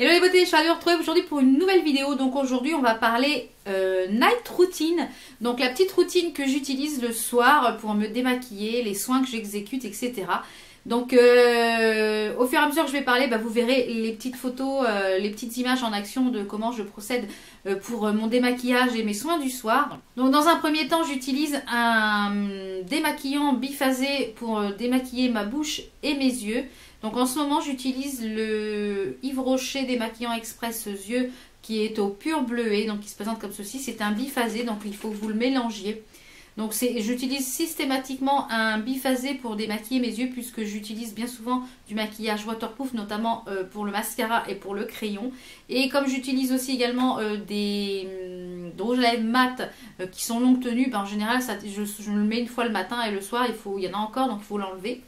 Hello les beautés, je suis ravie de vous retrouver aujourd'hui pour une nouvelle vidéo. Donc aujourd'hui on va parler night routine. Donc la petite routine que j'utilise le soir pour me démaquiller, les soins que j'exécute, etc. Donc au fur et à mesure que je vais parler, vous verrez les petites photos, les petites images en action de comment je procède pour mon démaquillage et mes soins du soir. Donc dans un premier temps, j'utilise un démaquillant biphasé pour démaquiller ma bouche et mes yeux. Donc en ce moment, j'utilise le Yves Rocher démaquillant express yeux qui est au pur bleuet, donc qui se présente comme ceci. C'est un biphasé, donc il faut que vous le mélangiez. Donc j'utilise systématiquement un biphasé pour démaquiller mes yeux puisque j'utilise bien souvent du maquillage waterproof, notamment pour le mascara et pour le crayon. Et comme j'utilise aussi également des rouges à lèvres mat qui sont longue tenue, en général je le mets une fois le matin et le soir il y en a encore, donc il faut l'enlever.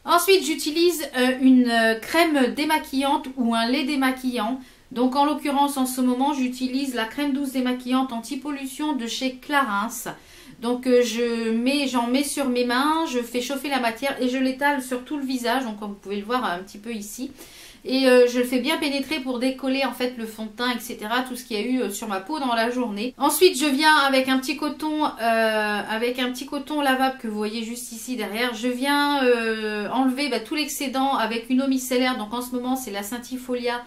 Ensuite j'utilise une crème démaquillante ou un lait démaquillant. Donc en l'occurrence en ce moment j'utilise la crème douce démaquillante anti-pollution de chez Clarins. Donc j'en mets sur mes mains, je fais chauffer la matière et je l'étale sur tout le visage, donc comme vous pouvez le voir un petit peu ici. Et je le fais bien pénétrer pour décoller en fait le fond de teint, etc. Tout ce qu'il y a eu sur ma peau dans la journée. Ensuite je viens avec un petit coton lavable que vous voyez juste ici derrière. Je viens enlever tout l'excédent avec une eau micellaire. Donc en ce moment c'est la Centifolia.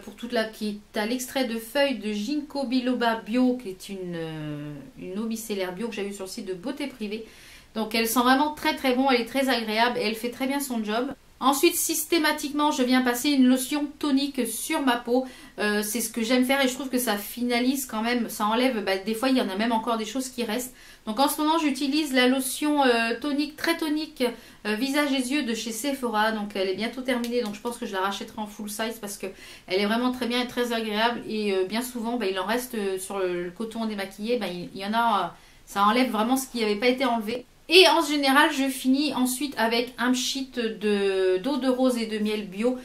Pour toute qui est à l'extrait de feuilles de Ginkgo biloba bio, qui est une eau micellaire bio que j'ai eu sur le site de Beauté Privée. Donc elle sent vraiment très très bon, elle est très agréable et elle fait très bien son job. Ensuite systématiquement je viens passer une lotion tonique sur ma peau. C'est ce que j'aime faire et je trouve que ça finalise quand même, ça enlève, des fois il y en a même encore des choses qui restent. Donc en ce moment j'utilise la lotion tonique, très tonique, visage et yeux de chez Sephora. Donc elle est bientôt terminée, donc je pense que je la rachèterai en full size parce qu'elle est vraiment très bien et très agréable. Et bien souvent il en reste sur le coton démaquillé, il y en a, ça enlève vraiment ce qui n'avait pas été enlevé. Et en général, je finis ensuite avec un pchit d'eau de rose et de miel bio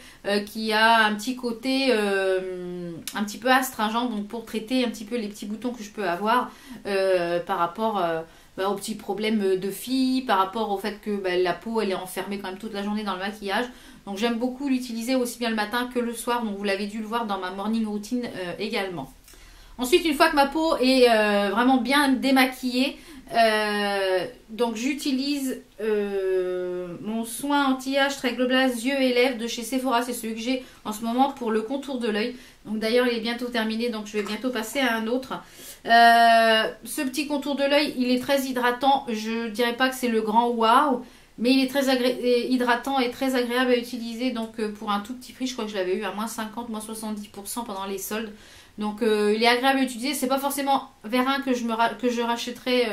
qui a un petit côté un petit peu astringent, donc pour traiter un petit peu les petits boutons que je peux avoir par rapport aux petits problèmes de filles, par rapport au fait que la peau elle est enfermée quand même toute la journée dans le maquillage. Donc j'aime beaucoup l'utiliser aussi bien le matin que le soir, donc vous l'avez dû le voir dans ma morning routine également. Ensuite, une fois que ma peau est vraiment bien démaquillée, donc j'utilise mon soin anti-âge très global yeux et lèvres de chez Sephora. C'est celui que j'ai en ce moment pour le contour de l'œil. Donc d'ailleurs il est bientôt terminé, donc je vais bientôt passer à un autre. Ce petit contour de l'œil, il est très hydratant. Je dirais pas que c'est le grand waouh, mais il est très hydratant et très agréable à utiliser. Donc pour un tout petit prix, je crois que je l'avais eu à moins 50, moins 70% pendant les soldes. Donc il est agréable à utiliser. C'est pas forcément vers un que je rachèterai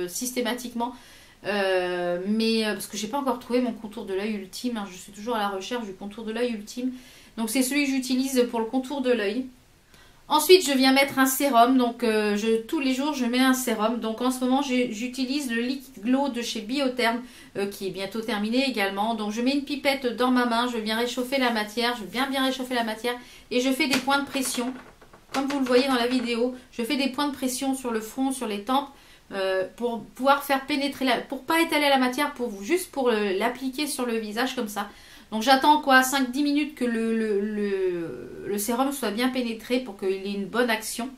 systématiquement. Mais parce que j'ai pas encore trouvé mon contour de l'œil ultime. Je suis toujours à la recherche du contour de l'œil ultime. Donc c'est celui que j'utilise pour le contour de l'œil. Ensuite je viens mettre un sérum. Donc tous les jours je mets un sérum. Donc en ce moment j'utilise le Liquid Glow de chez Biotherm qui est bientôt terminé également. Donc je mets une pipette dans ma main. Je viens réchauffer la matière. Je viens bien réchauffer la matière. Et je fais des points de pression. Comme vous le voyez dans la vidéo, je fais des points de pression sur le front, sur les tempes, pour pouvoir faire pénétrer, pour pas étaler la matière, juste pour l'appliquer sur le visage comme ça. Donc j'attends 5-10 minutes que le sérum soit bien pénétré pour qu'il ait une bonne action.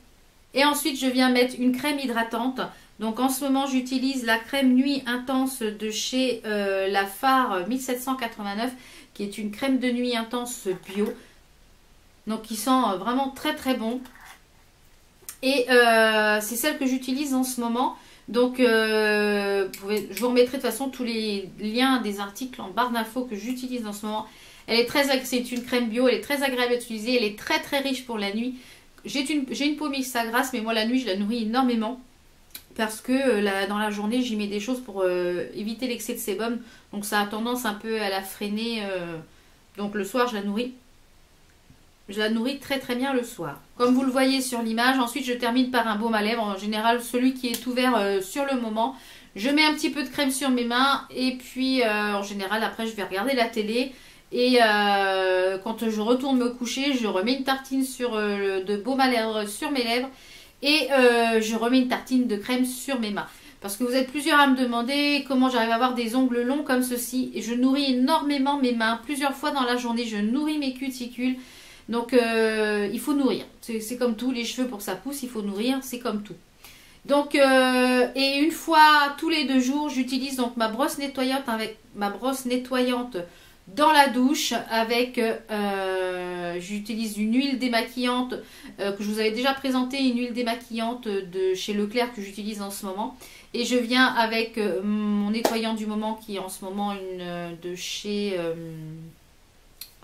Et ensuite je viens mettre une crème hydratante. Donc en ce moment j'utilise la crème nuit intense de chez la Phare 1789, qui est une crème de nuit intense bio. Donc qui sent vraiment très très bon. Et c'est celle que j'utilise en ce moment. Donc je vous remettrai de toute façon tous les liens des articles en barre d'infos que j'utilise en ce moment. C'est une crème bio, elle est très agréable à utiliser, elle est très très riche pour la nuit. J'ai une peau mixte à grasse, mais moi la nuit je la nourris énormément. Parce que dans la journée j'y mets des choses pour éviter l'excès de sébum. Donc ça a tendance un peu à la freiner. Donc le soir je la nourris. Je la nourris très très bien le soir. Comme vous le voyez sur l'image, ensuite je termine par un baume à lèvres. En général, celui qui est ouvert sur le moment. Je mets un petit peu de crème sur mes mains. Et puis en général, après je vais regarder la télé. Et quand je retourne me coucher, je remets une tartine de baume à lèvres sur mes lèvres. Et je remets une tartine de crème sur mes mains. Parce que vous êtes plusieurs à me demander comment j'arrive à avoir des ongles longs comme ceci. Et je nourris énormément mes mains. Plusieurs fois dans la journée, je nourris mes cuticules. Donc il faut nourrir. C'est comme tout, les cheveux pour que ça pousse, il faut nourrir, c'est comme tout. Donc, et une fois tous les 2 jours, j'utilise donc ma brosse nettoyante dans la douche avec, j'utilise une huile démaquillante que je vous avais déjà présenté, une huile démaquillante de chez Leclerc que j'utilise en ce moment. Et je viens avec mon nettoyant du moment qui est en ce moment une de chez...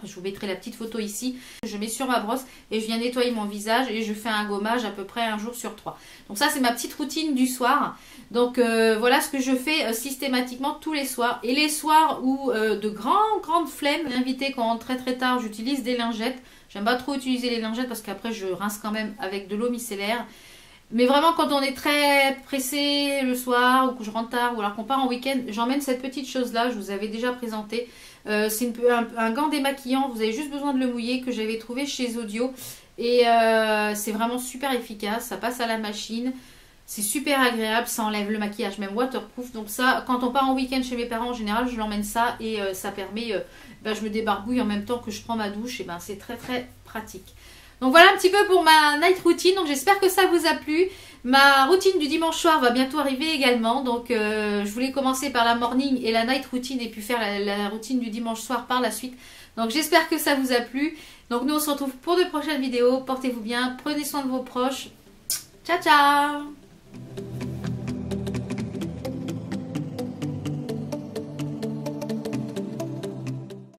je vous mettrai la petite photo ici. Je mets sur ma brosse et je viens nettoyer mon visage et je fais un gommage à peu près 1 jour sur 3. Donc ça, c'est ma petite routine du soir. Donc voilà ce que je fais systématiquement tous les soirs. Et les soirs où de grandes flemmes, l'invité quand on rentre très tard, j'utilise des lingettes. J'aime pas trop utiliser les lingettes parce qu'après je rince quand même avec de l'eau micellaire. Mais vraiment quand on est très pressé le soir ou que je rentre tard ou alors qu'on part en week-end, j'emmène cette petite chose là, je vous avais déjà présenté. C'est un gant démaquillant, vous avez juste besoin de le mouiller que j'avais trouvé chez Audio. Et c'est vraiment super efficace, ça passe à la machine. C'est super agréable, ça enlève le maquillage, même waterproof. Donc ça, quand on part en week-end chez mes parents, en général, je l'emmène ça et ça permet, je me débarbouille en même temps que je prends ma douche. Et c'est très très pratique. Donc voilà un petit peu pour ma night routine. Donc j'espère que ça vous a plu. Ma routine du dimanche soir va bientôt arriver également. Donc je voulais commencer par la morning et la night routine et puis faire la routine du dimanche soir par la suite. Donc j'espère que ça vous a plu. Donc nous on se retrouve pour de prochaines vidéos. Portez-vous bien, prenez soin de vos proches. Ciao ciao.